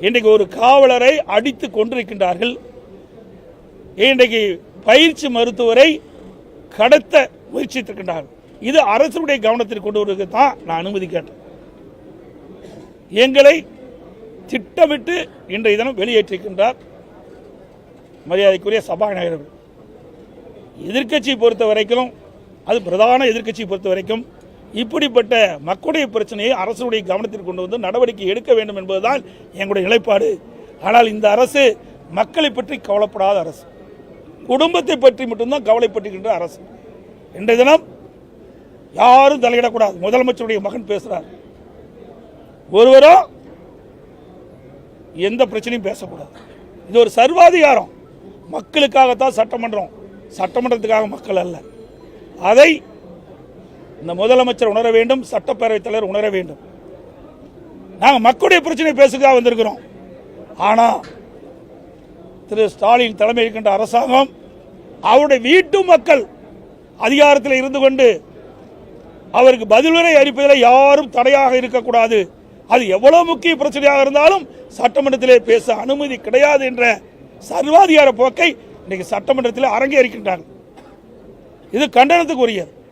இன்றைக்கு ஒரு காவலரை அடித்து கொண்டிருக்கின்றார்கள். இன்றைக்கு பயிற்சி மருத்துவரை கடத்த முயற்சித்திருக்கின்றார்கள். இது அரசுடைய கவனத்தில் கொண்டு வருவதற்கு தான் நான் அனுமதி கேட்டேன். எங்களை திட்டமிட்டு இன்றைய தினம் வெளியேற்றிருக்கின்றார் மரியாதைக்குரிய சபாநாயகர். எதிர்க்கட்சியை பொறுத்த வரைக்கும், அது பிரதான எதிர்க்கட்சியை பொறுத்த வரைக்கும், இப்படிப்பட்ட மக்களுடைய பிரச்சனையை அரசுடைய கவனத்தில் கொண்டு வந்து நடவடிக்கை எடுக்க வேண்டும் என்பதுதான் எங்களுடைய நிலைப்பாடு. ஆனால் இந்த அரசு மக்களை பற்றி கவலைப்படாத அரசு, குடும்பத்தை பற்றி மட்டும்தான் கவலைப்பட்டுகின்ற அரசு. இன்றைய தினம் யாரும் தலையிடக்கூடாது. முதலமைச்சருடைய மகன் பேசுறார், ஒருவரும் எந்த பிரச்சனையும் பேசக்கூடாது. இது ஒரு சர்வாதிகாரம். மக்களுக்காகத்தான் சட்டமன்றம், சட்டமன்றத்துக்காக மக்கள் அல்ல. அதை இந்த முதலமைச்சர் உணர வேண்டும், சட்டப்பேரவைத் தலைவர் உணர வேண்டும். நாங்கள் மக்களுடைய பிரச்சனை பேசுகிறதா வந்திருக்கிறோம். ஆனால் திரு ஸ்டாலின் தலைமை இருக்கின்ற அரசாங்கம் அவருடைய வீட்டு மக்கள் அதிகாரத்தில் இருந்து கொண்டு அவருக்கு பதிலுரை அளிப்பதில் யாரும் தடையாக இருக்கக்கூடாது. அது எவ்வளவு முக்கிய பிரச்சனையாக இருந்தாலும் சட்டமன்றத்திலே பேச அனுமதி கிடையாது என்ற சர்வாதிகார போக்கை இன்னைக்கு சட்டமன்றத்தில் அரங்கேறிக்கின்றார்கள். இது கண்டனத்துக்கு உரியது.